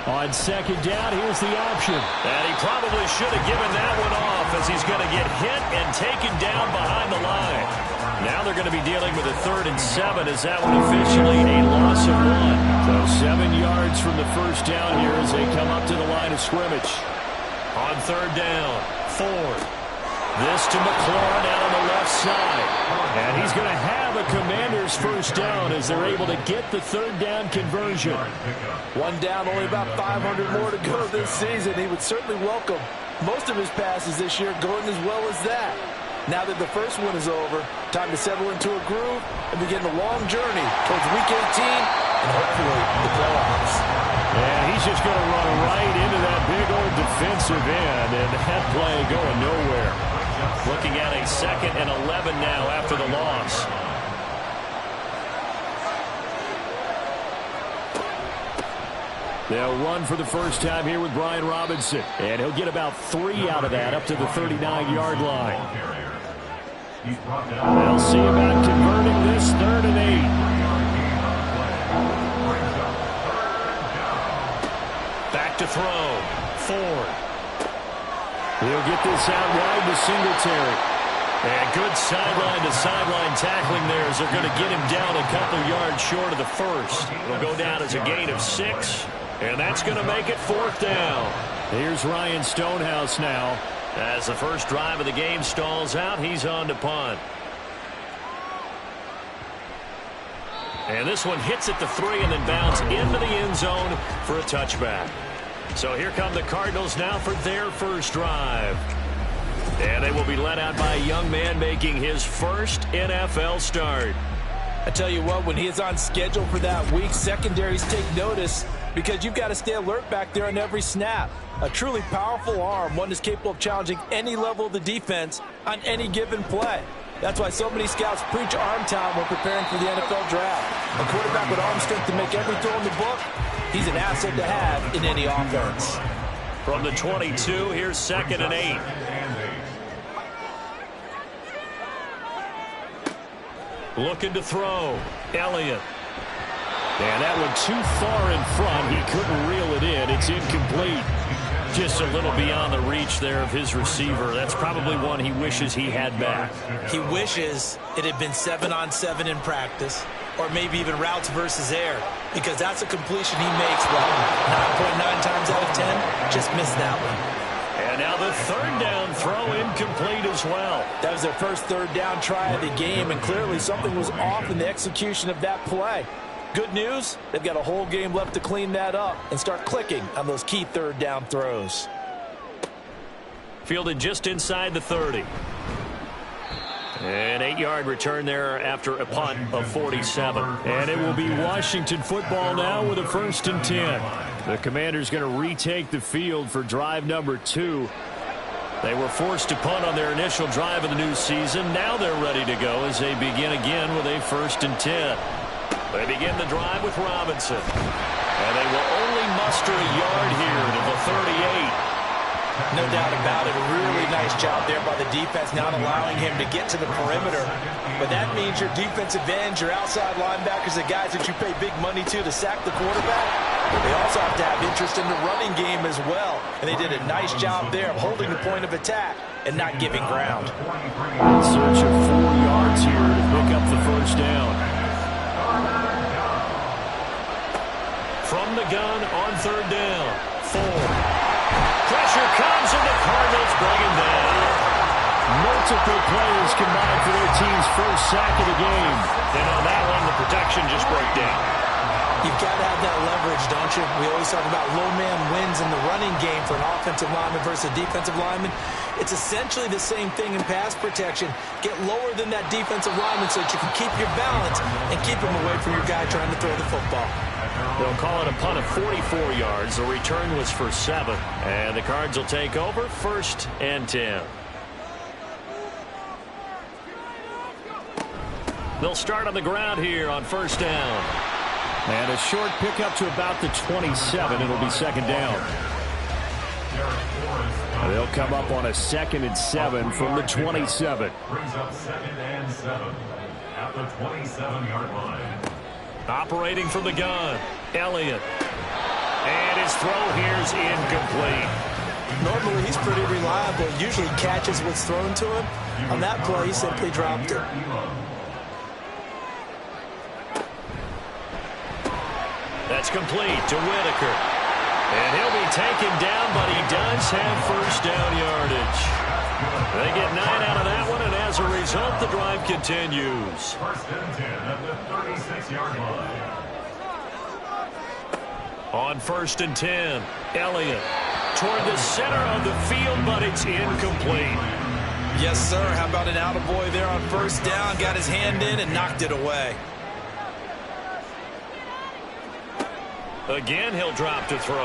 On second down, here's the option. And he probably should have given that one off as he's going to get hit and taken down behind the line. Now they're going to be dealing with a 3rd and 7 as that one officially a loss of 1. So 7 yards from the first down here as they come up to the line of scrimmage. On 3rd down, Ford. This to McLaurin out on the left side. And he's going to have a Commanders first down as they're able to get the 3rd down conversion. One down, only about 500 more to go this season. He would certainly welcome most of his passes this year going as well as that. Now that the first one is over, time to settle into a groove and begin the long journey towards Week 18 and hopefully the playoffs. And he's just going to run right into that big old defensive end, and that play going nowhere. Looking at a 2nd and 11 now after the loss. They'll run for the first time here with Brian Robinson, and he'll get about 3 out of that up to the 39-yard line. They'll see about converting this 3rd and 8. Back to throw. Ford. He'll get this out wide to Singletary. And good sideline-to-sideline tackling there as they're going to get him down a couple yards short of the first. It'll go down as a gain of 6, and that's going to make it 4th down. Here's Ryan Stonehouse now. As the first drive of the game stalls out, he's on to punt. And this one hits at the 3 and then bounds into the end zone for a touchback. So here come the Cardinals now for their first drive. And they will be led out by a young man making his first NFL start. I tell you what, when he is on schedule for that week, secondaries take notice because you've got to stay alert back there on every snap. A truly powerful arm, one that's capable of challenging any level of the defense on any given play. That's why so many scouts preach arm talent when preparing for the NFL draft. A quarterback with arm strength to make every throw in the book, he's an asset to have in any offense. From the 22, here's 2nd and 8. Looking to throw. Elliott. And that one too far in front. He couldn't reel it in. It's incomplete. Just a little beyond the reach there of his receiver. That's probably one he wishes he had back. He wishes it had been 7-on-7 in practice, or maybe even routes versus air, because that's a completion he makes, well, 9.9 times out of 10, just missed that one. And now the 3rd down throw incomplete as well. That was their first 3rd down try of the game, and clearly something was off in the execution of that play. Good news, they've got a whole game left to clean that up and start clicking on those key 3rd down throws. Fielded just inside the 30. An 8-yard return there after a punt of 47. And it will be Washington football now with a 1st and 10. The Commanders going to retake the field for drive number 2. They were forced to punt on their initial drive of the new season. Now they're ready to go as they begin again with a 1st and 10. They begin the drive with Robinson. And they will only muster a yard here to the 38. No doubt about it. A really nice job there by the defense, not allowing him to get to the perimeter. But that means your defensive ends, your outside linebackers, the guys that you pay big money to sack the quarterback, they also have to have interest in the running game as well. And they did a nice job there of holding the point of attack and not giving ground. Search of 4 yards here to pick up the 1st down. From the gun on 3rd down. 4. Pressure comes and the Cardinals bring him down. Multiple players combined for their team's first sack of the game. And on that one, the protection just broke down. You've got to have that leverage, don't you? We always talk about low man wins in the running game for an offensive lineman versus a defensive lineman. It's essentially the same thing in pass protection. Get lower than that defensive lineman so that you can keep your balance and keep him away from your guy trying to throw the football. They'll call it a punt of 44 yards. The return was for 7. And the Cards will take over 1st and 10. They'll start on the ground here on 1st down. And a short pickup to about the 27. It'll be 2nd down. They'll come up on a 2nd and 7 from the 27. Brings up 2nd and 7 at the 27-yard line. Operating from the gun, Elliott. And his throw here's incomplete. Normally, he's pretty reliable. Usually catches what's thrown to him. On that play, he simply dropped it. That's complete to Whitaker. And he'll be taken down, but he does have 1st down yardage. They get 9 out of that one, and as a result, the drive continues. 1st and 10 at the 36-yard line. On 1st and 10, Elliott toward the center of the field, but it's incomplete. Yes, sir. How about an attaboy there on 1st down? Got his hand in and knocked it away. Again, he'll drop to throw.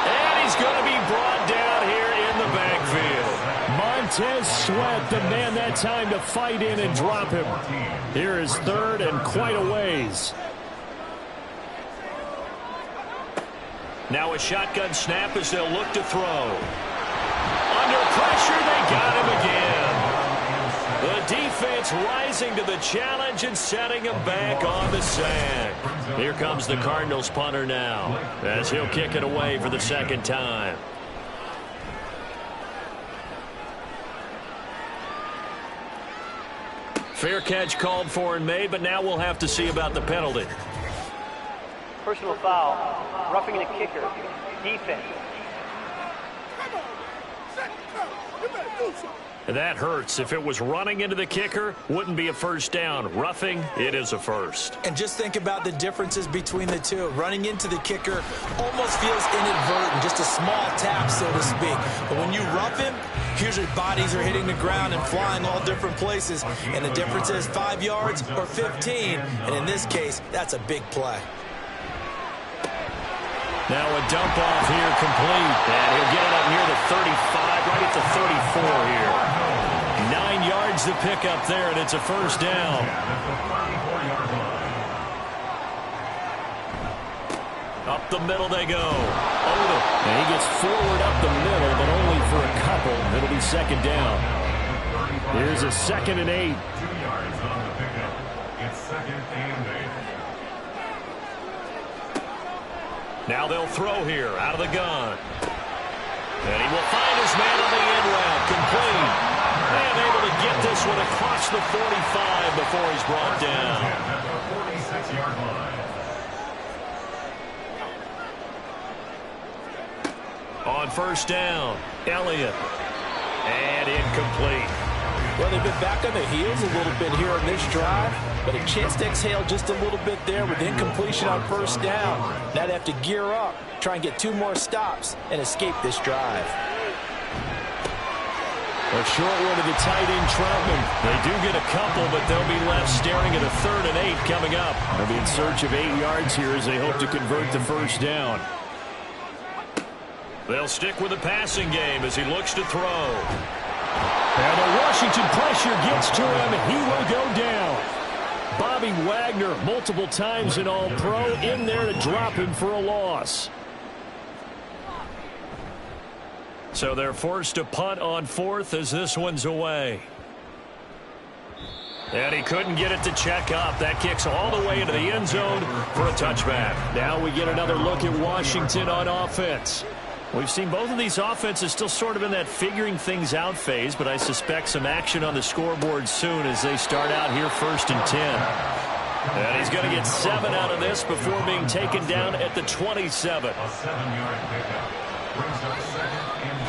And he's going to be brought down here in the backfield. Montez Sweat, the man that time to fight in and drop him. Here is 3rd and quite a ways. Now a shotgun snap as they'll look to throw. Under pressure, they got him again. The defense rising to the challenge and setting him back on the sack. Here comes the Cardinals punter now as he'll kick it away for the 2nd time. Fair catch called for and made, but now we'll have to see about the penalty. Personal foul, roughing the kicker, defense. That hurts. If it was running into the kicker, wouldn't be a first down. Roughing, it is a first. And just think about the differences between the two. Running into the kicker almost feels inadvertent, just a small tap, so to speak. But when you rough him, usually bodies are hitting the ground and flying all different places. And the difference is 5 yards or 15. And in this case, that's a big play. Now a dump off here complete. And he'll get it up near the 35, right at the 34 here. 9 yards to pick up there, and it's a first down. Up the middle they go. Odom. And he gets forward up the middle, but only for a couple. It'll be second down. Here's a 2nd and 8. 2 yards on the pickup. It's 2nd and 8. Now they'll throw here out of the gun. And he will find his man on the end route. Complete. And able to get this one across the 45 before he's brought down. At the 46-yard line. On first down, Elliott. And incomplete. Well, they've been back on the heels a little bit here on this drive, but a chance to exhale just a little bit there with incompletion on first down. Now they have to gear up, try and get 2 more stops, and escape this drive. A short one to the tight end, Troutman. They do get a couple, but they'll be left staring at a 3rd and 8 coming up. They'll be in search of 8 yards here as they hope to convert the first down. They'll stick with the passing game as he looks to throw. And the Washington pressure gets to him, and he will go down. Bobby Wagner, multiple times in All-Pro, in there to drop him for a loss. So they're forced to punt on 4th as this one's away. And he couldn't get it to check up. That kicks all the way into the end zone for a touchback. Now we get another look at Washington on offense. We've seen both of these offenses still sort of in that figuring things out phase, but I suspect some action on the scoreboard soon as they start out here 1st and 10. And he's going to get 7 out of this before being taken down at the 27. A 7-yard pickup. Brings up 2nd and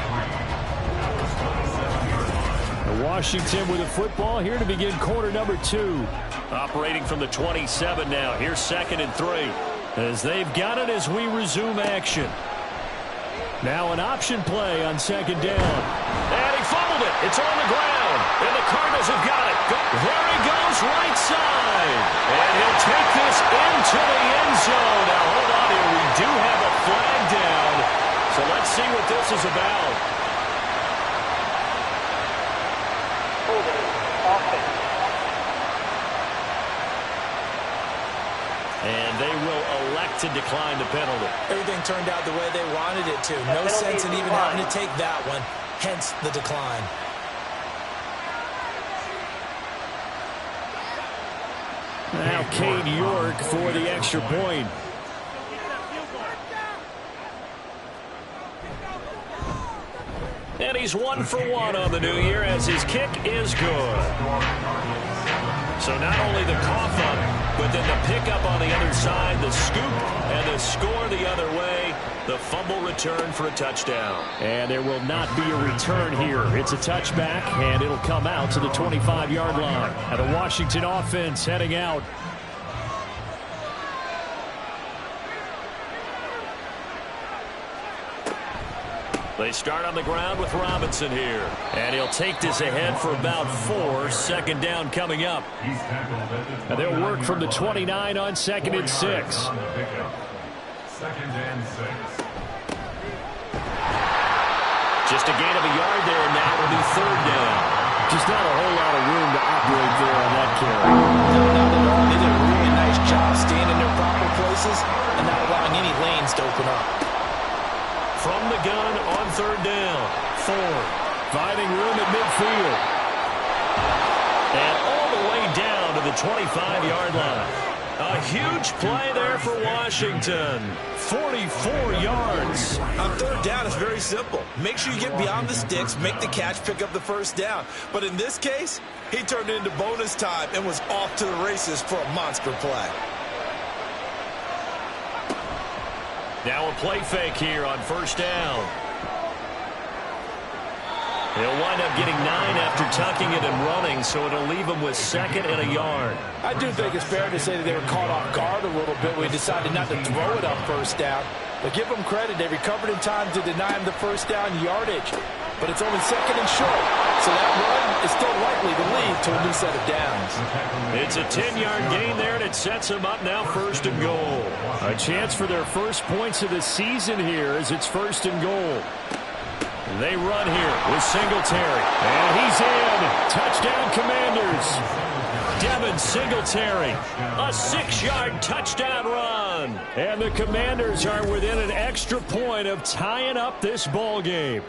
3. Washington with a football here to begin quarter number 2. Operating from the 27 now. Here's 2nd and 3. As they've got it as we resume action. Now an option play on 2nd down. And he fumbled it. It's on the ground. And the Cardinals have got it. There he goes, right side. And he'll take this into the end zone. Now, hold on here. We do have a flag down. So let's see what this is about. Holding. Offense. And they will elect to decline the penalty. Everything turned out the way they wanted it to. No sense in even having to take that one, hence the decline. Now Cade York for the extra point. And he's 1 for 1 on the new year as his kick is good. So not only the cough up, but then the pickup on the other side, the scoop, and the score the other way, the fumble return for a touchdown. And there will not be a return here. It's a touchback, and it'll come out to the 25-yard line. And the Washington offense heading out. They start on the ground with Robinson here. And he'll take this ahead for about 4. 2nd down coming up. And they'll work from the 29 on 2nd and 6. 2nd and 6. Just a gain of a yard there, and now it'll be 3rd down. Just not a whole lot of room to operate there on that carry. No, not at all. They did a really nice job staying in their proper places and not allowing any lanes to open up. From the gun on 3rd down. Ford Finding room at midfield. And all the way down to the 25-yard line. A huge play there for Washington. 44 yards. On 3rd down, it's very simple. Make sure you get beyond the sticks, make the catch, pick up the first down. But in this case, he turned it into bonus time and was off to the races for a monster play. Now a play fake here on 1st down. He'll wind up getting 9 after tucking it and running, so it'll leave him with 2nd and a yard. I do think it's fair to say that they were caught off guard a little bit when he decided not to throw it on first down. But give them credit, they recovered in time to deny him the first down yardage. But it's only 2nd and short, so that run is still likely to lead to a new set of downs. It's a 10-yard gain there, and it sets them up now 1st and goal. A chance for their first points of the season here as it's 1st and goal. They run here with Singletary. And he's in. Touchdown, Commanders. Devin Singletary, a 6-yard touchdown run. And the Commanders are within an extra point of tying up this ball game.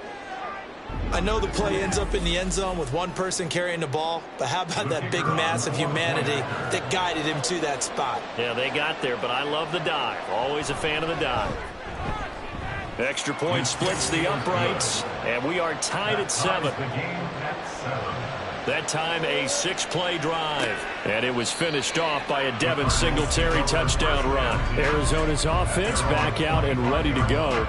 I know the play ends up in the end zone with one person carrying the ball, but how about that big mass of humanity that guided him to that spot? Yeah, they got there, but I love the dive. Always a fan of the dive. Extra point splits the uprights, and we are tied at 7. That time a 6-play drive, and it was finished off by a Devin Singletary touchdown run. Arizona's offense back out and ready to go.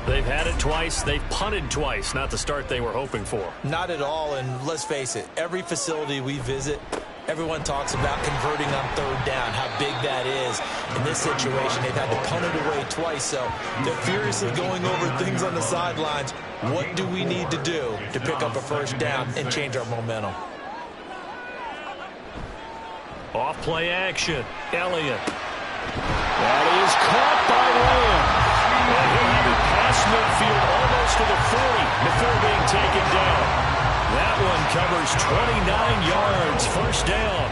They've had it twice. They've punted twice. Not the start they were hoping for. Not at all, and let's face it, every facility we visit, everyone talks about converting on 3rd down, how big that is. In this situation, they've had to punt it away twice, so they're furiously going over things on the sidelines. What do we need to do to pick up a 1st down and change our momentum? Off play action. Elliott. That is caught by Lamb. And he'll have it past midfield almost to the 40 before being taken down. That one covers 29 yards. 1st down.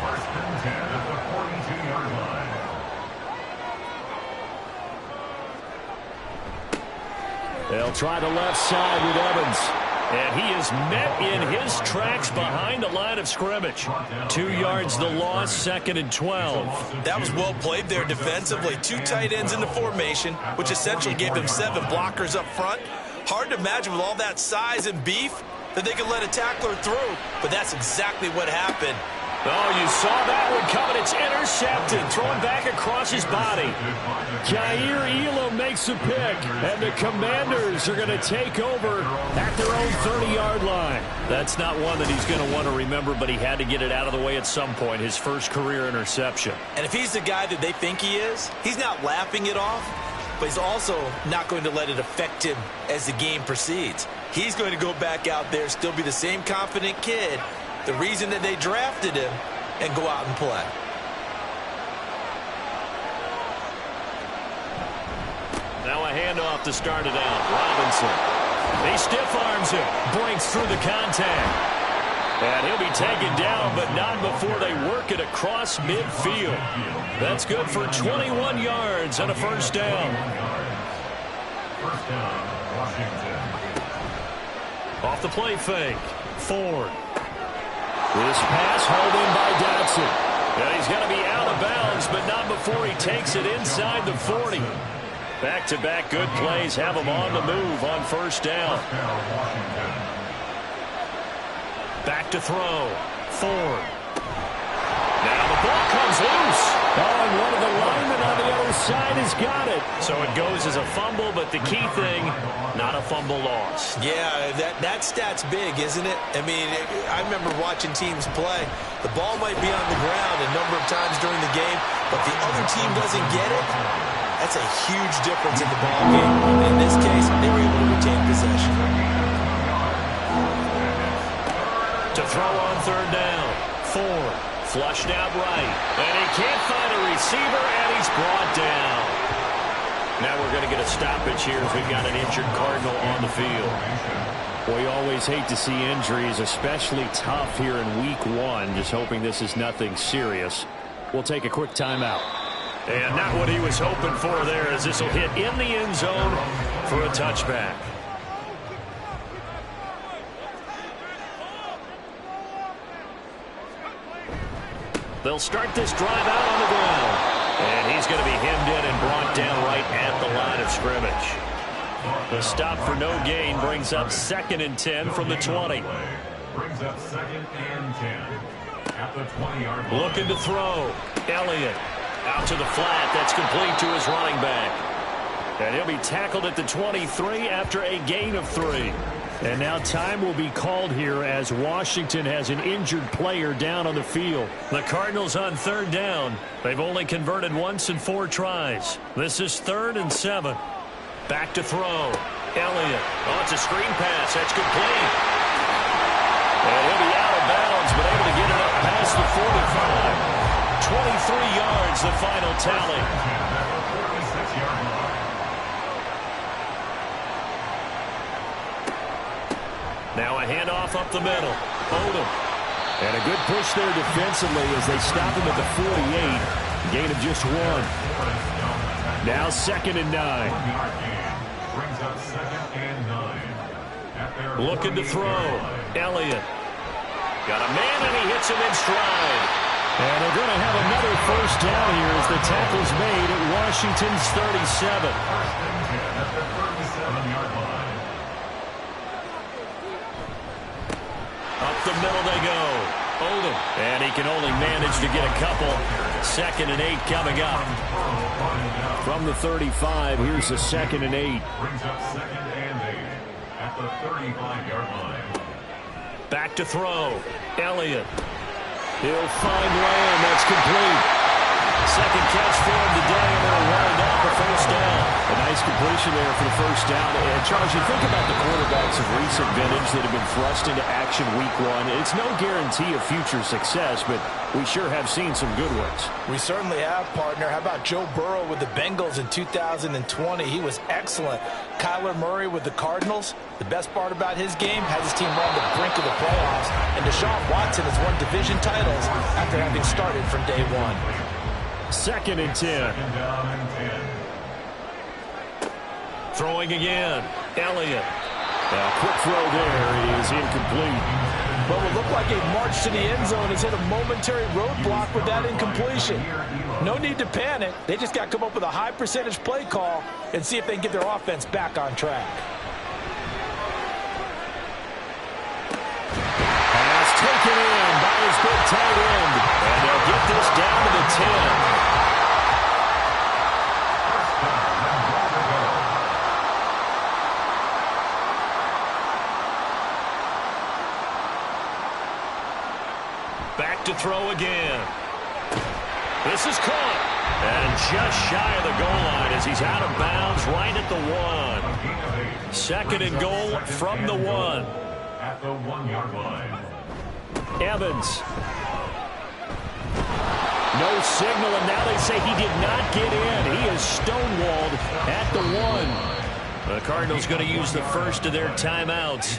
1st and 10 at the 42-yard line. They'll try the left side with Evans. And he is met in his tracks behind the line of scrimmage. 2 yards the loss, 2nd and 12. That was well played there defensively. 2 tight ends in the formation, which essentially gave them 7 blockers up front. Hard to imagine with all that size and beef that they could let a tackler through, but that's exactly what happened. Oh, you saw that one coming. It's intercepted, thrown back across his body. Jair Elam makes a pick, and the Commanders are going to take over at their own 30-yard line. That's not one that he's going to want to remember, but he had to get it out of the way at some point, his first career interception. And if he's the guy that they think he is, he's not laughing it off, but he's also not going to let it affect him as the game proceeds. He's going to go back out there, still be the same confident kid, the reason that they drafted him, and go out and play. Now a handoff to start it out. Robinson. He stiff arms him. Breaks through the contact. And he'll be taken down, but not before they work it across midfield. That's good for 21 yards and a 1st down. 1st down, Washington. Off the play fake. Ford. This pass hauled in by Dotson. And he's going to be out of bounds, but not before he takes it inside the 40. Back-to-back good plays have him on the move on 1st down. Back to throw. Ford. Now the ball comes loose. Oh, and one of the linemen on the other side has got it. So it goes as a fumble, but the key thing, not a fumble loss. Yeah, that stat's big, isn't it? I mean, I remember watching teams play. The ball might be on the ground a number of times during the game, but if the other team doesn't get it, that's a huge difference in the ball game. In this case, they were able to retain possession. To throw on 3rd down. Ford. Flushed out right. And he can't find a receiver, and he's brought down. Now we're going to get a stoppage here as we've got an injured Cardinal on the field. Well, you always hate to see injuries, especially tough here in week 1. Just hoping this is nothing serious. We'll take a quick timeout. And not what he was hoping for there, as this will hit in the end zone for a touchback. They'll start this drive out on the ground. And he's going to be hemmed in and brought down right at the line of scrimmage. The stop for no gain brings up 2nd and 10 from the 20. Brings up 2nd and 10 at the 20-yard line. Looking to throw. Elliott out to the flat. That's complete to his running back. And he'll be tackled at the 23 after a gain of 3. And now time will be called here as Washington has an injured player down on the field. The Cardinals on 3rd down. They've only converted once in 4 tries. This is 3rd and 7. Back to throw. Elliott. Oh, it's a screen pass. That's complete. And he'll be out of bounds, but able to get it up past the 45. 23 yards, the final tally. Now a handoff up the middle. Odom. And a good push there defensively as they stop him at the 48. Gain of just 1. Now 2nd and 9. Looking to throw. Elliott. Got a man, and he hits him in stride. And they're going to have another first down here as the tackle's made at Washington's 37. Up the middle they go. Odom. And he can only manage to get a couple. 2nd and 8 coming up. From the 35, here's the 2nd and 8. Brings up 2nd and 8 at the 35-yard line. Back to throw. Elliott. He'll find Lamb. That's complete. Second catch for him today, and they'll wind up a first down. A nice completion there for the first down. And Charles, you think about the quarterbacks of recent vintage that have been thrust into action week 1. It's no guarantee of future success, but we sure have seen some good ones. We certainly have, partner. How about Joe Burrow with the Bengals in 2020? He was excellent. Kyler Murray with the Cardinals. The best part about his game, has his team on the brink of the playoffs. And Deshaun Watson has won division titles after having started from day 1. 2nd and 10. Throwing again. Elliott. A quick throw there is incomplete. What will look like a march to the end zone has hit a momentary roadblock with that incompletion. No need to panic. They just got to come up with a high percentage play call and see if they can get their offense back on track. Pass taken in by his big tight end. And they'll get this down to the 10. Back to throw again. This is caught. And just shy of the goal line as he's out of bounds right at the 1. 2nd and goal from the 1. At the 1-yard line. Evans. No signal, and now they say he did not get in. He is stonewalled at the 1. The Cardinals going to use the first of their timeouts.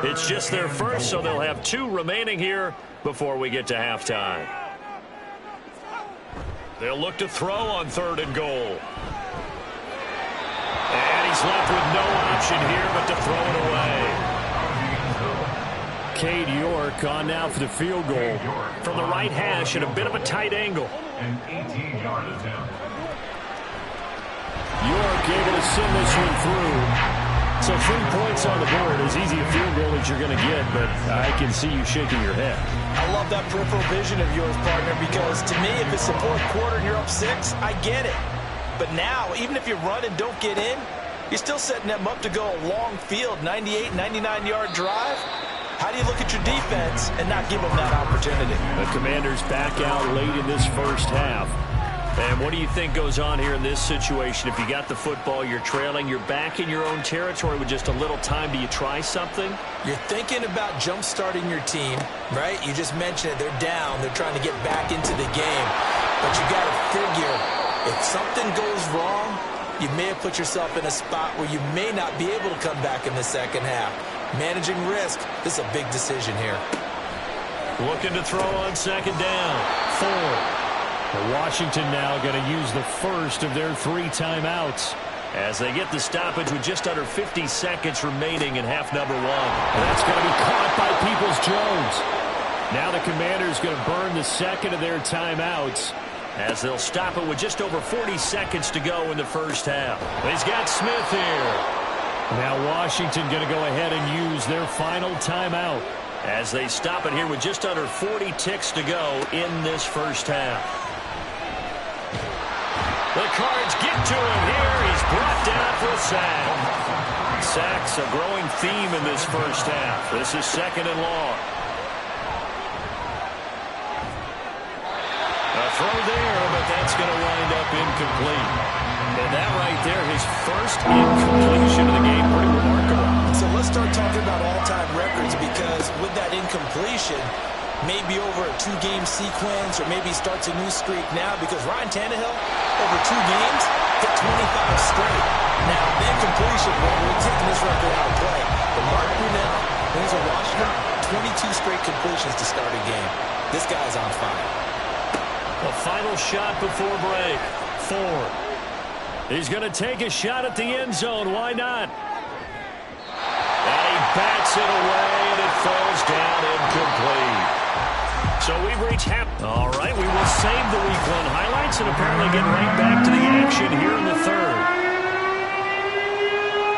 It's just their first, so they'll have 2 remaining here before we get to halftime. They'll look to throw on 3rd and goal. And he's left with no option here but to throw it away. Cade York on now for the field goal. From the right hash at a bit of a tight angle. An 18-yard attempt. York able to send this one through. So 3 points on the board, as easy a field goal as you're going to get, but I can see you shaking your head. I love that peripheral vision of yours, partner, because to me, if it's the 4th quarter and you're up 6, I get it. But now, even if you run and don't get in, you're still setting them up to go a long field, 98, 99-yard drive. How do you look at your defense and not give them that opportunity? The Commanders back out late in this first half. And what do you think goes on here in this situation? If you got the football, you're trailing, you're back in your own territory with just a little time. Do you try something? You're thinking about jump-starting your team, right? You just mentioned it. They're down. They're trying to get back into the game. But you got to figure, if something goes wrong, you may have put yourself in a spot where you may not be able to come back in the second half. Managing risk, this is a big decision here. Looking to throw on 2nd down. 4. Washington now going to use the first of their 3 timeouts. As they get the stoppage with just under 50 seconds remaining in half number 1. And that's going to be caught by Peoples-Jones. Now the Commanders going to burn the 2nd of their timeouts. As they'll stop it with just over 40 seconds to go in the first half. He's got Smith here. Now Washington going to go ahead and use their final timeout. As they stop it here with just under 40 ticks to go in this first half. The Cards get to him here. He's brought down for a sack. Sacks a growing theme in this first half. This is 2nd and long. A throw there, but that's going to wind up incomplete. And that right there, his first incompletion of the game, pretty remarkable. So let's start talking about all-time records, because with that incompletion, maybe over a 2-game sequence, or maybe starts a new streak now, because Ryan Tannehill, over 2 games, hit 25 straight. Now, the incompletion, we're taking this record out of play. But Mark Brunell, when he's in Washington, 22 straight completions to start a game. This guy's on fire. A final shot before break. Ford. He's going to take a shot at the end zone. Why not? And he bats it away, and it falls down incomplete. So we've reached half. All right, we will save the Week 1 highlights and apparently get right back to the action here in the third.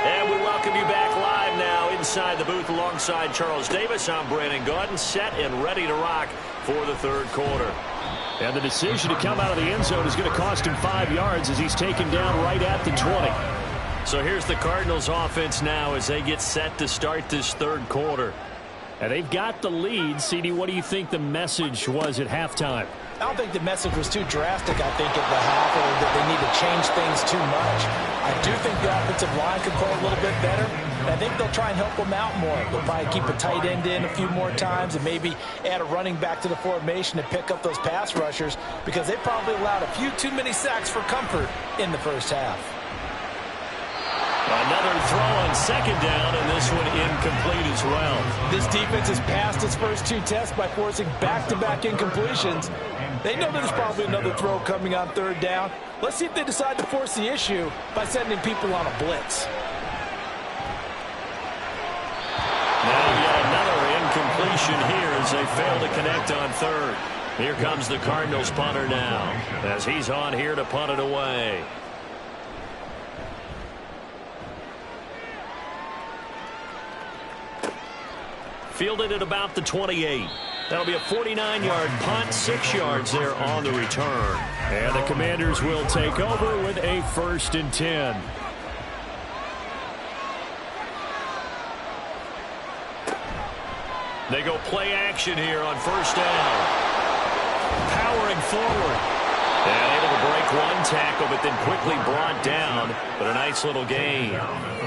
And we welcome you back live now inside the booth alongside Charles Davis. I'm Brandon Gaudin, set and ready to rock for the third quarter. And the decision to come out of the end zone is going to cost him 5 yards as he's taken down right at the 20. So here's the Cardinals offense now as they get set to start this third quarter. And they've got the lead. CD, what do you think the message was at halftime? I don't think the message was too drastic, I think, at the half, or that they need to change things too much. I do think the offensive line could play a little bit better. And I think they'll try and help them out more. They'll probably keep a tight end in a few more times and maybe add a running back to the formation to pick up those pass rushers, because they probably allowed a few too many sacks for comfort in the first half. Another throw on 2nd down, and this one incomplete as well. This defense has passed its first 2 tests by forcing back-to-back incompletions. They know there's probably another throw coming on 3rd down. Let's see if they decide to force the issue by sending people on a blitz. Now yet another incompletion here as they fail to connect on 3rd. Here comes the Cardinals punter now as he's on here to punt it away. Fielded at about the 28. That'll be a 49-yard punt, 6 yards there on the return. And the Commanders will take over with a 1st and 10. They go play action here on 1st down. Powering forward. And able to break 1 tackle, but then quickly brought down. But a nice little gain.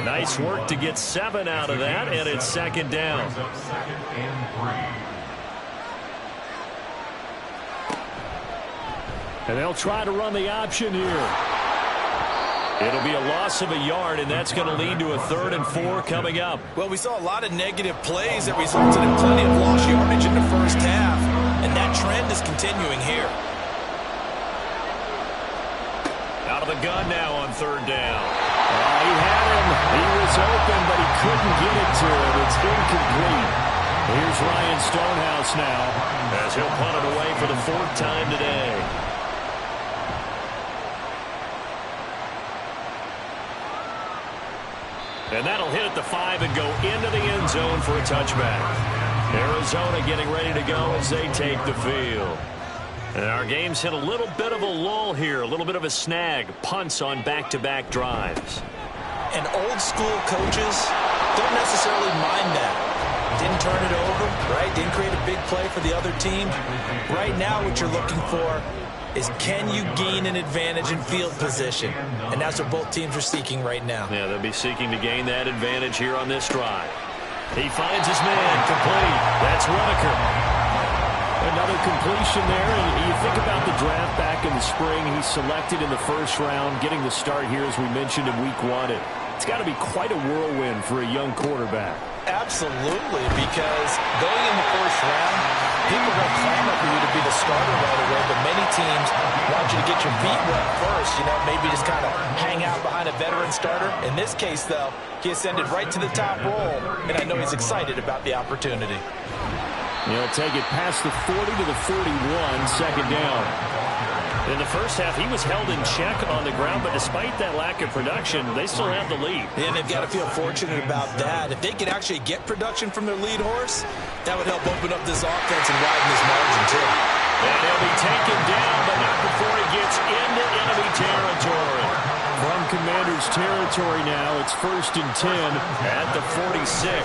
Nice work to get 7 out of that, and it's 2nd down. 2nd and 3. And they'll try to run the option here. It'll be a loss of a yard, and that's going to lead to a 3rd and 4 coming up. Well, we saw a lot of negative plays that resulted in plenty of lost yardage in the first half, and that trend is continuing here. Out of the gun now on 3rd down. He had him. He was open, but he couldn't get it to him. It's incomplete. Here's Ryan Stonehouse now, as he'll punt it away for the 4th time today. And that'll hit at the 5 and go into the end zone for a touchback. Arizona getting ready to go as they take the field. And our game's hit a little bit of a lull here, a little bit of a snag. Punts on back-to-back drives. And old-school coaches don't necessarily mind that. Didn't turn it over, right? Didn't create a big play for the other team. Right now what you're looking for is, can you gain an advantage in field position? And that's what both teams are seeking right now. Yeah, they'll be seeking to gain that advantage here on this drive. He finds his man, complete. That's Whitaker. Another completion there, and you think about the draft back in the spring. He's selected in the 1st round, getting the start here, as we mentioned, in Week 1. It's got to be quite a whirlwind for a young quarterback. Absolutely, because going in the 1st round, people don't clamor for you to be the starter right away, but many teams want you to get your feet wet first, maybe just kind of hang out behind a veteran starter. In this case, though, he ascended right to the top role, and I know he's excited about the opportunity. He'll take it past the 40 to the 41, 2nd down. In the first half, he was held in check on the ground, but despite that lack of production, they still have the lead. And they've got to feel fortunate about that. If they can actually get production from their lead horse, that would help open up this offense and widen this margin, too. And he'll be taken down, but not before he gets into enemy territory. territory now. It's 1st and 10. At the 46.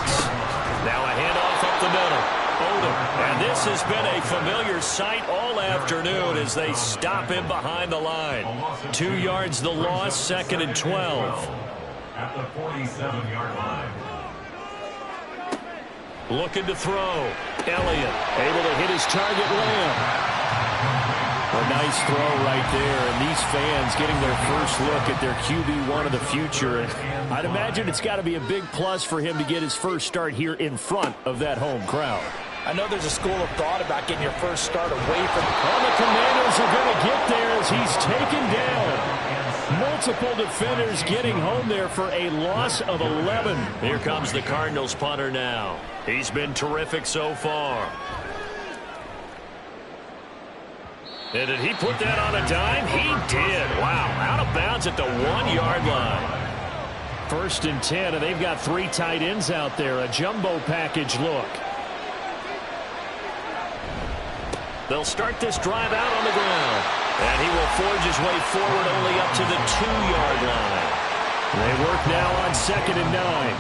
Now a handoff up the middle. Odom. And this has been a familiar sight all afternoon as they stop him behind the line. 2 yards the loss, 2nd and 12. At the 47-yard line. Looking to throw. Elliott Able to hit his target, Lamb. A nice throw right there, and these fans getting their first look at their QB1 of the future. And I'd imagine it's got to be a big plus for him to get his first start here in front of that home crowd. I know there's a school of thought about getting your first start away from the Commanders are going to get there as he's taken down. Multiple defenders getting home there for a loss of 11. Here comes the Cardinals punter now. He's been terrific so far. And did he put that on a dime? He did. Wow, out of bounds at the 1-yard line. 1st and 10, and they've got 3 tight ends out there. A jumbo package look. They'll start this drive out on the ground. And he will forge his way forward only up to the 2-yard line. They work now on 2nd and 9.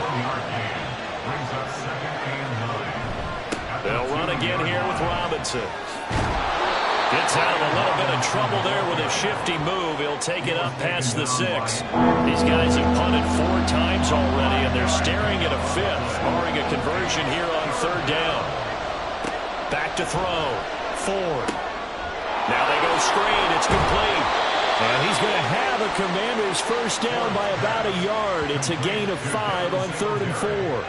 1-yard gain brings up 2nd and 9. They'll run again here with Robinson. Gets out of a little bit of trouble there with a shifty move. He'll take it up past the 6. These guys have punted 4 times already, and they're staring at a 5th, barring a conversion here on 3rd down. Back to throw. Ford. Now they go screen. It's complete. And he's going to have a Commanders first down by about a yard. It's a gain of 5 on 3rd and 4.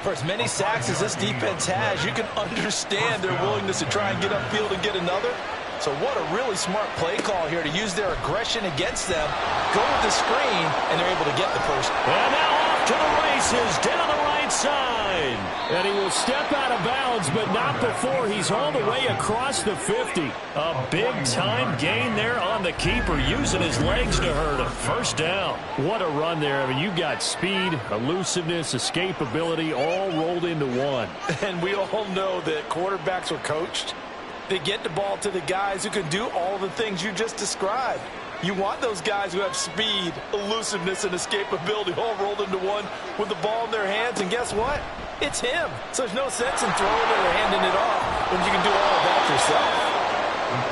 For as many sacks as this defense has, you can understand their willingness to try and get upfield and get another. So what a really smart play call here to use their aggression against them. Go with the screen, and they're able to get the first. And now off to the races down the right side. And he will step out of bounds, but not before he's all the way across the 50. A big-time gain there on the keeper, using his legs to hurt him. First down. What a run there. I mean, you've got speed, elusiveness, escapability, all rolled into one. And we all know that quarterbacks are coached. They get the ball to the guys who can do all the things you just described. You want those guys who have speed, elusiveness, and escapability all rolled into one with the ball in their hands. And guess what? It's him. So there's no sense in throwing it or handing it off when you can do all of that yourself.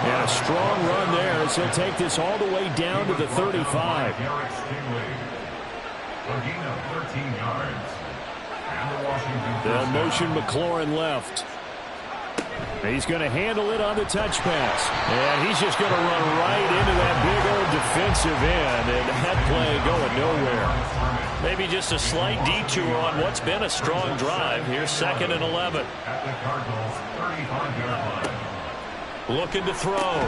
And a strong run there as he'll take this all the way down to the 35. They'll motion McLaurin left. He's going to handle it on the touch pass. And he's just going to run right into that big old defensive end. And that play going nowhere. Maybe just a slight detour on what's been a strong drive. Here's 2nd and 11. At the Cardinals' 35-yard line. Looking to throw.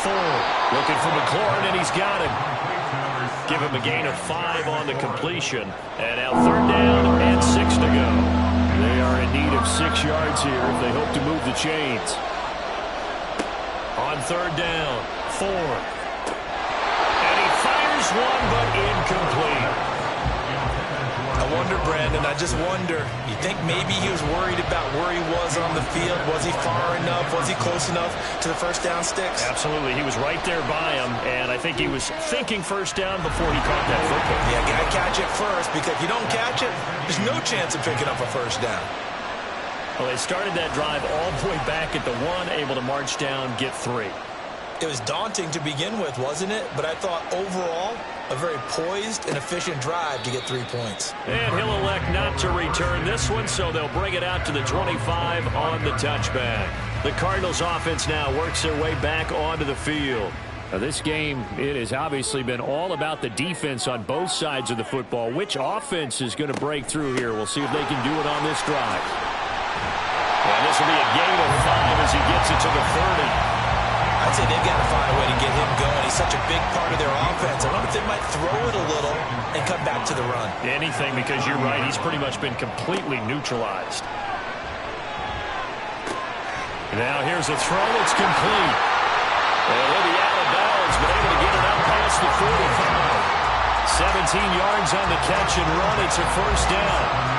Ford looking for McLaurin, and he's got him. Give him a gain of 5 on the completion. And now 3rd down and 6 to go. They are in need of 6 yards here if they hope to move the chains. On 3rd down, Ford. And he fires one, but incomplete. I wonder, Brandon, I just wonder, you think maybe he was worried about where he was on the field? Was he far enough? Was he close enough to the first down sticks? Absolutely. He was right there by him, and I think he was thinking first down before he caught that football. Yeah, got to catch it first, because if you don't catch it, there's no chance of picking up a first down. Well, they started that drive all the way back at the 1, able to march down, get 3. It was daunting to begin with, wasn't it? But I thought overall, a very poised and efficient drive to get 3 points. And he'll elect not to return this one, so they'll bring it out to the 25 on the touchback. The Cardinals offense now works their way back onto the field. Now this game, it has obviously been all about the defense on both sides of the football. Which offense is going to break through here? We'll see if they can do it on this drive. And this will be a gain of 5 as he gets it to the 30. I'd say they've got to find a way to get him going. He's such a big part of their offense. I wonder if they might throw it a little and come back to the run. Anything, because you're right. He's pretty much been completely neutralized. Now here's a throw. It's complete. And he'll be out of bounds, but able to get it out past the 45. 17 yards on the catch and run. It's a first down.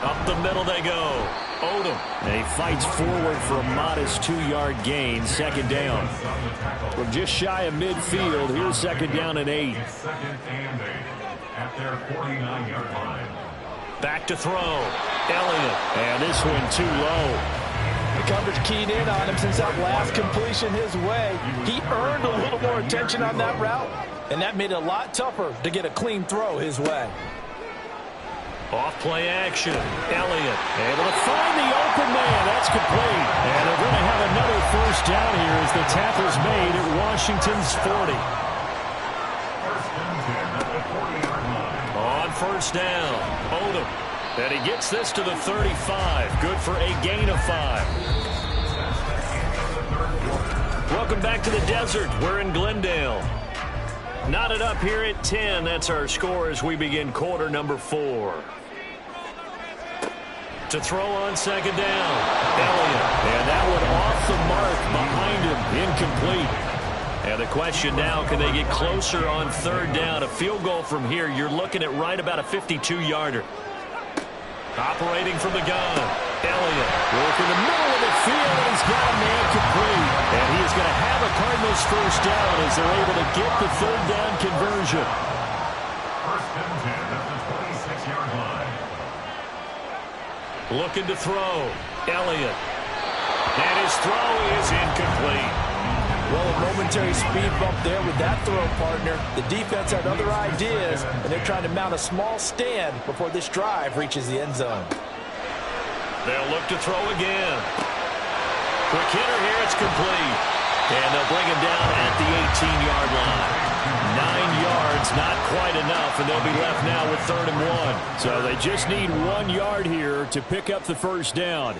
Up the middle they go. Odom. And he fights forward for a modest 2-yard gain, second down. From just shy of midfield, here's second down and 8. Second and 8 at their 49-yard line. Back to throw. Elliott. And this one too low. The coverage keyed in on him since that last completion his way. He earned a little more attention on that route, and that made it a lot tougher to get a clean throw his way. Off play action. Elliott. Able to find the open man. That's complete. And they're going to have another first down here as the tackle's made at Washington's 40. First and 10 at the 40-yard line. On first down. Odom. And he gets this to the 35. Good for a gain of 5. Welcome back to the desert. We're in Glendale. Knotted up here at 10. That's our score as we begin quarter number 4. To throw on second down. Elliott. And that one off the mark behind him. Incomplete. And the question now, can they get closer on third down? A field goal from here, you're looking at right about a 52-yarder. Operating from the gun. Elliott. Work in the middle of the field, and he's got a man complete. And he is going to have a Cardinals first down as they're able to get the third down conversion. First and 10 at the 26-yard line. Looking to throw. Elliott. And his throw is incomplete. Well, a momentary speed bump there with that throw, partner. The defense had other ideas, and they're trying to mount a small stand before this drive reaches the end zone. They'll look to throw again. Quick hitter here, it's complete. And they'll bring him down at the 18-yard line. 9 yards, not quite enough, and they'll be left now with 3rd and 1. So they just need 1 yard here to pick up the first down.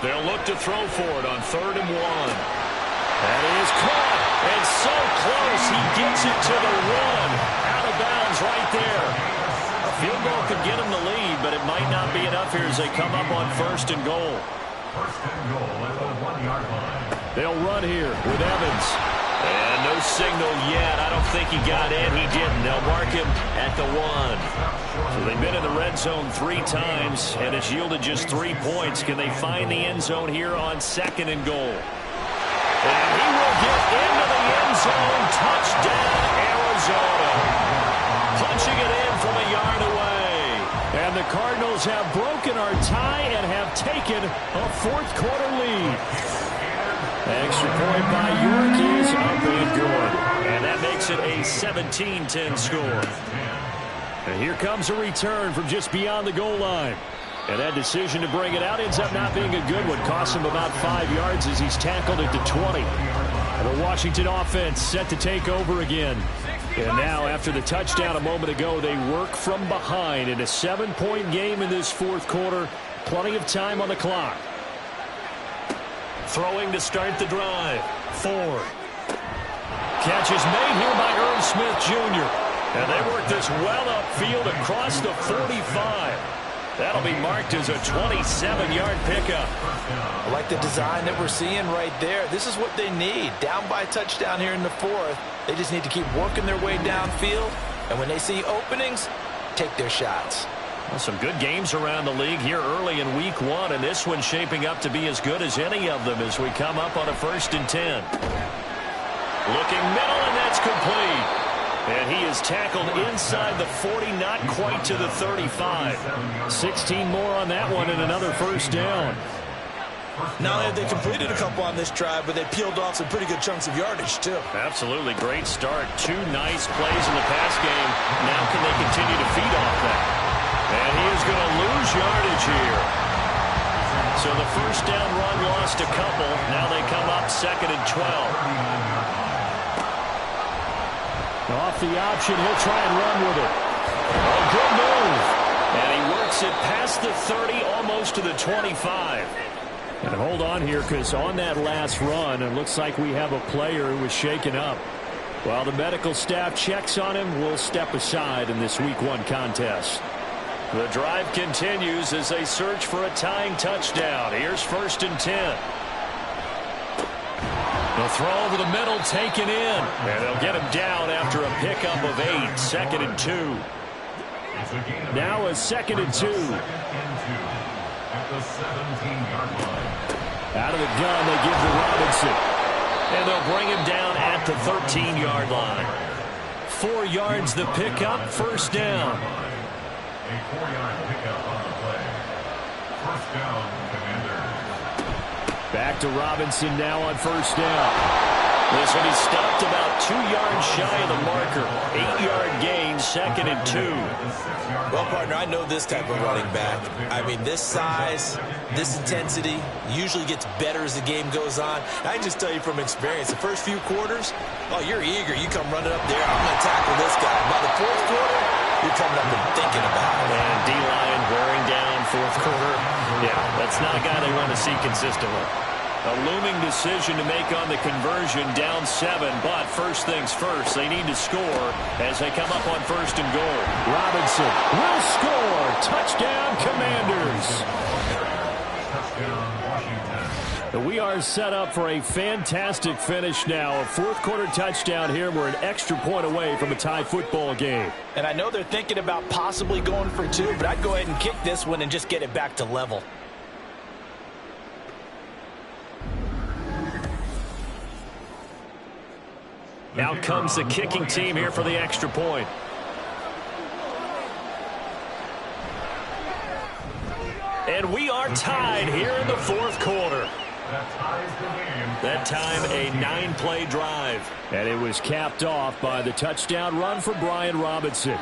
They'll look to throw for it on 3rd and 1. That is caught, and so close, he gets it to the 1. Out of bounds right there. A field goal could get him the lead, but it might not be enough here as they come up on 1st and goal. First and goal at the 1-yard line. They'll run here with Evans. And no signal yet. I don't think he got in. He didn't. They'll mark him at the 1. So they've been in the red zone 3 times, and it's yielded just 3 points. Can they find the end zone here on 2nd and goal? And he will get into the end zone. Touchdown, Arizona. Punching it in from a yard away. And the Cardinals have broken our tie and have taken a 4th quarter lead. Extra point by York is up and good. And that makes it a 17-10 score. And here comes a return from just beyond the goal line. And that decision to bring it out ends up not being a good one. Costs him about 5 yards as he's tackled at the 20. And the Washington offense set to take over again. And now, after the touchdown a moment ago, they work from behind in a 7-point game in this 4th quarter. Plenty of time on the clock. Throwing to start the drive. Ford. Catch is made here by Irv Smith Jr. And they work this well upfield across the 45. That'll be marked as a 27-yard pickup. I like the design that we're seeing right there. This is what they need. Down by a touchdown here in the 4th. They just need to keep working their way downfield. And when they see openings, take their shots. Well, some good games around the league here early in week 1. And this one's shaping up to be as good as any of them as we come up on a 1st and 10. Looking middle, and that's complete. And he is tackled inside the 40, not quite to the 35. 16 more on that one and another first down. Not only have they completed a couple on this drive, but they peeled off some pretty good chunks of yardage, too. Absolutely. Great start. 2 nice plays in the pass game. Now can they continue to feed off that? And he is going to lose yardage here. So the first down run lost a couple. Now they come up 2nd and 12. Off the option, he'll try and run with it. A good move. And he works it past the 30, almost to the 25. And hold on here, because on that last run, it looks like we have a player who was shaken up. While the medical staff checks on him, we'll step aside in this Week 1 contest. The drive continues as they search for a tying touchdown. Here's 1st and 10. The throw over the middle taken in. And they'll get him down after a pickup of 8. 2nd and 2. Now a 2nd and 2. at the 17-yard line. Out of the gun, they give to Robinson. And they'll bring him down at the 13-yard line. 4 yards the pickup, first down. A 4-yard pickup on the play. First down, Commanders. Back to Robinson now on first down. This one, he stopped about 2 yards shy of the marker. 8-yard gain, 2nd and 2. Well, partner, I know this type of running back. I mean, this size, this intensity usually gets better as the game goes on. I can just tell you from experience, the first few quarters, oh, you're eager. You come running up there, I'm going to tackle this guy. By the fourth quarter, you're coming up and thinking about it. And D-line wearing down fourth quarter. Yeah, that's not a guy they want to see consistently. A looming decision to make on the conversion, down 7, but first things first, they need to score as they come up on first and goal. Robinson will score. Touchdown, Commanders. Touchdown, Washington. We are set up for a fantastic finish now. A fourth quarter touchdown here. We're an extra point away from a tie football game. And I know they're thinking about possibly going for 2, but I'd go ahead and kick this one and just get it back to level. Out comes the kicking team here for the extra point. And we are tied here in the fourth quarter. That ties the game. That time a 9-play drive. And it was capped off by the touchdown run for Brian Robinson.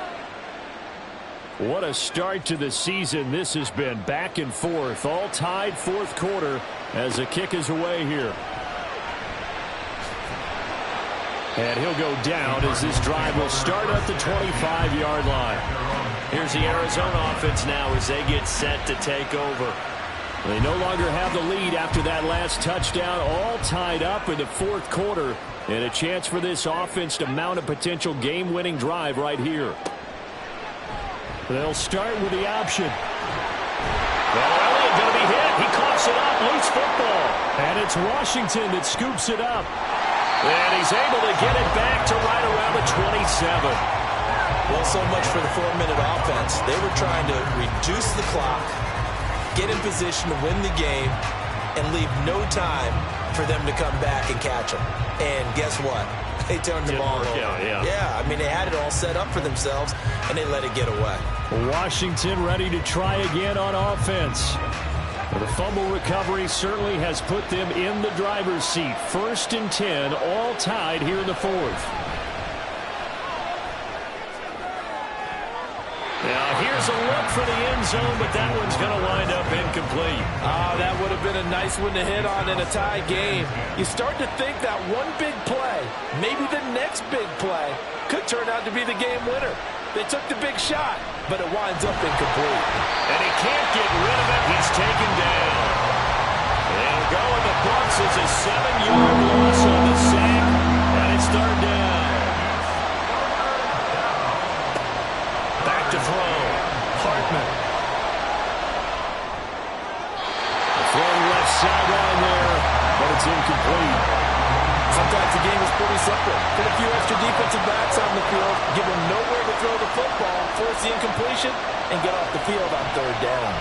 What a start to the season this has been. Back and forth, all tied fourth quarter as the kick is away here. And he'll go down as this drive will start at the 25-yard line. Here's the Arizona offense now as they get set to take over. They no longer have the lead after that last touchdown, all tied up in the fourth quarter. And a chance for this offense to mount a potential game-winning drive right here. They'll start with the option. Well, Elliott going to be hit. He coughs it up, loose football. And it's Washington that scoops it up. And he's able to get it back to right around the 27. Well, so much for the 4-minute offense. They were trying to reduce the clock, get in position to win the game, and leave no time for them to come back and catch them. And guess what? They turned the ball over. Yeah, I mean, they had it all set up for themselves, and they let it get away. Washington ready to try again on offense. The fumble recovery certainly has put them in the driver's seat. 1st and 10, all tied here in the fourth. Now here's a look for the end zone, but that one's going to wind up incomplete. That would have been a nice one to hit on in a tie game. You start to think that one big play, maybe the next big play, could turn out to be the game winner. They took the big shot, but it winds up incomplete. And he can't get rid of it. He's taken down. They'll go in the books as a 7-yard loss on the sack, and it's 3rd down. Back to throw. Hartman. Throwing left sideline there, but it's incomplete. Sometimes the game is pretty simple. Put a few extra defensive backs on the field, give them nowhere to throw the football, force the incompletion, and get off the field on 3rd down.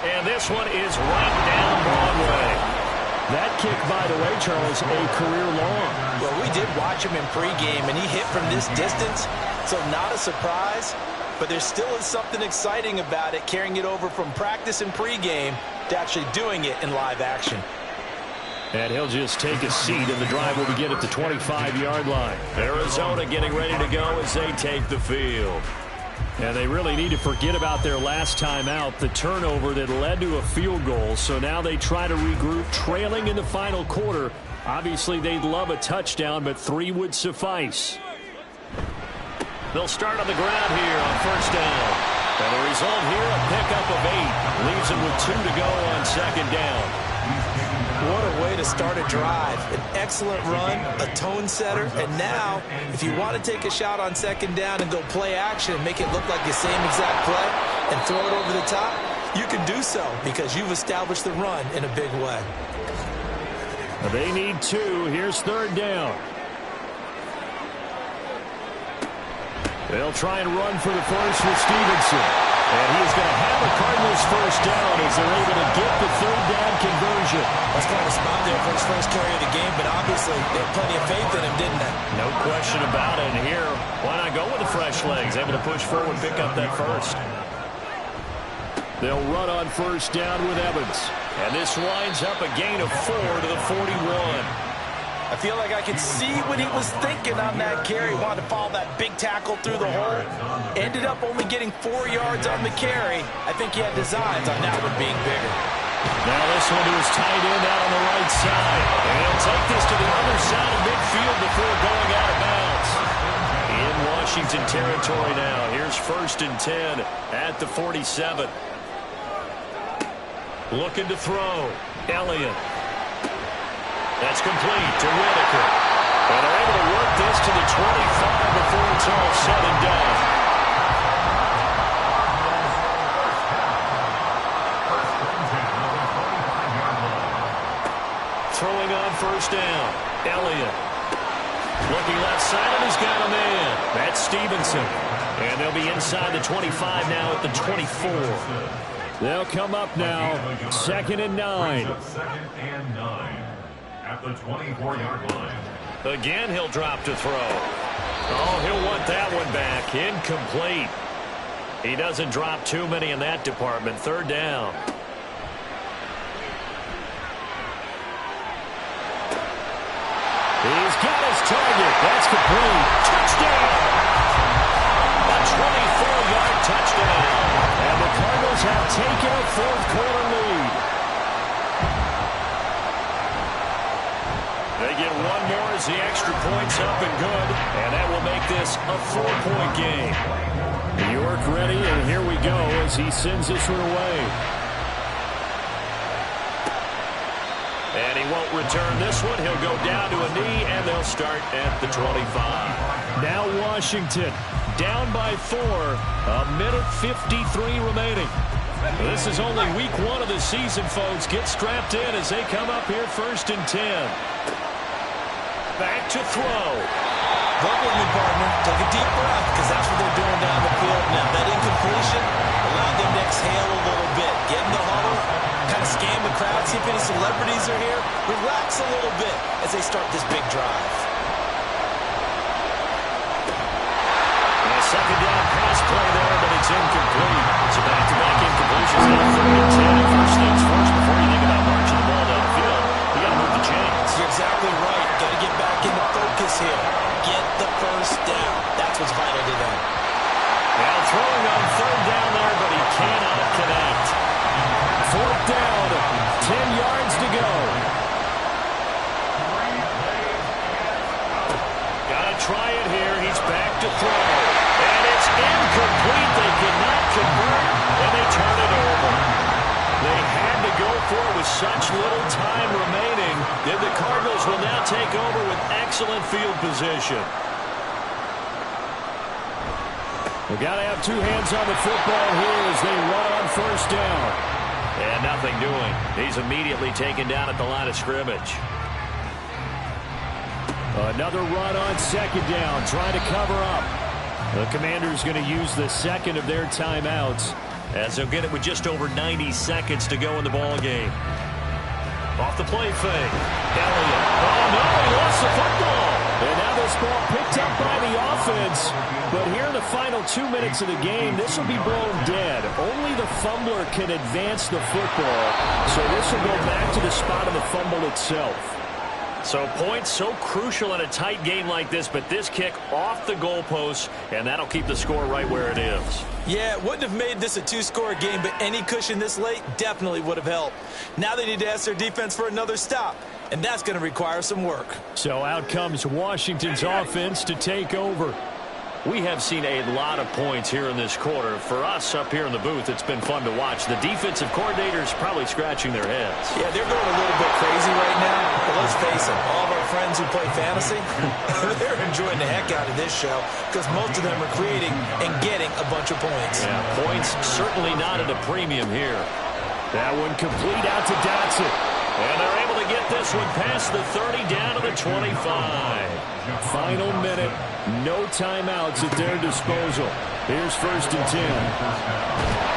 And this one is right down Broadway. That kick, by the way, Charles, a career long. Well, we did watch him in pregame, and he hit from this distance, so not a surprise. But there still is something exciting about it, carrying it over from practice and pregame to actually doing it in live action. And he'll just take a seat, and the drive will begin at the 25-yard line. Arizona getting ready to go as they take the field. And they really need to forget about their last time out, the turnover that led to a field goal. So now they try to regroup, trailing in the final quarter. Obviously, they'd love a touchdown, but 3 would suffice. They'll start on the ground here on first down. And the result here, a pickup of 8. Leaves them with 2 to go on 2nd down. What a way to start a drive. An excellent run, a tone setter, and now, if you want to take a shot on 2nd down and go play action and make it look like the same exact play and throw it over the top, you can do so because you've established the run in a big way. They need 2. Here's 3rd down. They'll try and run for the first with Stevenson. And he is going to have a Cardinals first down as they're able to get the third down conversion. That's quite a spot there for his first carry of the game, but obviously they had plenty of faith in him, didn't they? No question about it. And here, why not go with the fresh legs? Able to push forward, pick up that first. They'll run on first down with Evans. And this winds up a gain of 4 to the 41. I feel like I could see what he was thinking on that carry. Wanted to follow that big tackle through the hole. Ended up only getting 4 yards on the carry. I think he had designs on that one being bigger. Now this one to his tight end out on the right side. And he'll take this to the other side of midfield before going out of bounds. In Washington territory now. Here's 1st and 10 at the 47. Looking to throw. Elliott. That's complete to Whitaker. And they're able to work this to the 25 before it's all said and done. Throwing on first down. Elliott. Looking left side, and he's got a man. That's Stevenson. And they'll be inside the 25 now at the 24. They'll come up now. 2nd and 9. 2nd and 9 at the 24-yard line. Again, he'll drop to throw. Oh, he'll want that one back. Incomplete. He doesn't drop too many in that department. 3rd down. He's got his target. That's complete. Touchdown! A 24-yard touchdown. And the Cardinals have taken a 4th quarter lead. They get one more as the extra point's up and good. And that will make this a 4-point game. York ready, and here we go as he sends this one away. And he won't return this one. He'll go down to a knee, and they'll start at the 25. Now Washington down by 4. 1:53 remaining. This is only week 1 of the season, folks. Get strapped in as they come up here 1st and 10. Back to throw. Look with me, partner. Take a deep breath, because that's what they're doing down the field now. That incompletion allowed them to exhale a little bit. Get in the huddle, kind of scan the crowd, see if any celebrities are here. Relax a little bit as they start this big drive. And a 2nd down pass play there, but it's incomplete. So back-to-back incompletions now 3rd and 10. First things first, before you think about marching the ball down the field, you got to move the chains. You're exactly right. Got to get back into focus here. Get the first down. That's what's vital to them. Now throwing on 3rd down there, but he cannot connect. 4th down. 10 yards to go. Got to try it here. He's back to throw. And it's incomplete. They cannot convert, and they turn it over. They had to go for it with such little time remaining. Then the Cardinals will now take over with excellent field position. They've got to have 2 hands on the football here as they run on first down. And nothing doing. He's immediately taken down at the line of scrimmage. Another run on 2nd down, trying to cover up. The Commanders going to use the 2nd of their timeouts, as they'll get it with just over 90 seconds to go in the ball game. Off the play fake. Elliott. Oh, no, he lost the football. And now this ball picked up by the offense. But here in the final 2 minutes of the game, this will be blown dead. Only the fumbler can advance the football. So this will go back to the spot of the fumble itself. So points so crucial in a tight game like this, but this kick off the goalpost, and that'll keep the score right where it is. Yeah, it wouldn't have made this a 2-score game, but any cushion this late definitely would have helped. Now they need to ask their defense for another stop, and that's going to require some work. So out comes Washington's offense to take over. We have seen a lot of points here in this quarter. For us up here in the booth, it's been fun to watch. The defensive coordinators probably scratching their heads. Yeah, they're going a little bit crazy right now. But let's face it, all of our friends who play fantasy, they're enjoying the heck out of this show because most of them are creating and getting a bunch of points. Yeah, points certainly not at a premium here. That one complete out to Dotson. And they're able to get this one past the 30 down to the 25. Final minute. No timeouts at their disposal. Here's 1st and 10.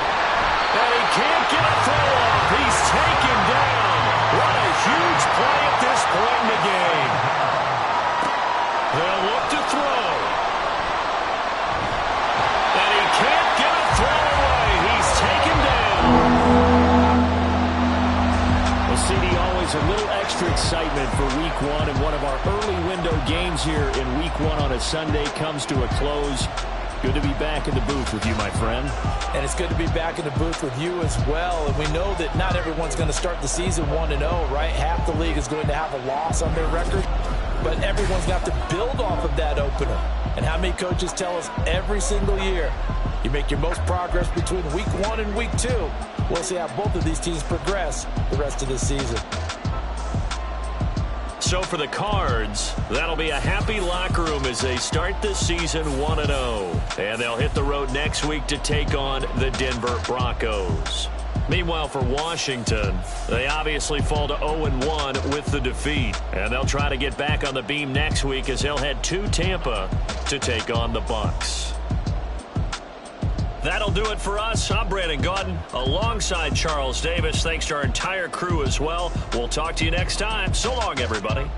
a little extra excitement for Week 1, and one of our early window games here in Week 1 on a Sunday comes to a close. Good to be back in the booth with you, my friend. And it's good to be back in the booth with you as well. And we know that not everyone's going to start the season 1-0, right? Half the league is going to have a loss on their record, but everyone's got to build off of that opener. And how many coaches tell us every single year, you make your most progress between Week 1 and Week 2. We'll see how both of these teams progress the rest of this season. So for the Cards, that'll be a happy locker room as they start this season 1-0. And they'll hit the road next week to take on the Denver Broncos. Meanwhile, for Washington, they obviously fall to 0-1 with the defeat. And they'll try to get back on the beam next week as they'll head to Tampa to take on the Bucs. That'll do it for us. I'm Brandon Gaudin alongside Charles Davis. Thanks to our entire crew as well. We'll talk to you next time. So long, everybody.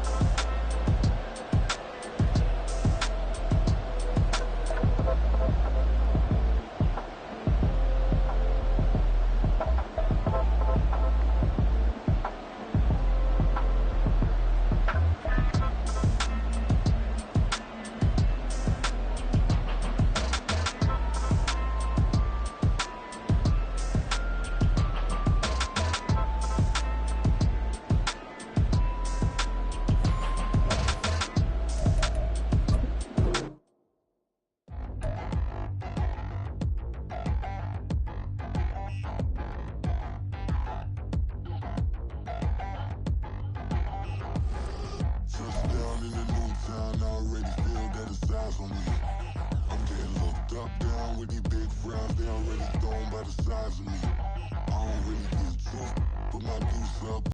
Touchdown in the new town, I already feel that it's eyes on me. I'm getting looked up, down with these big frowns, they already thrown by the size of me.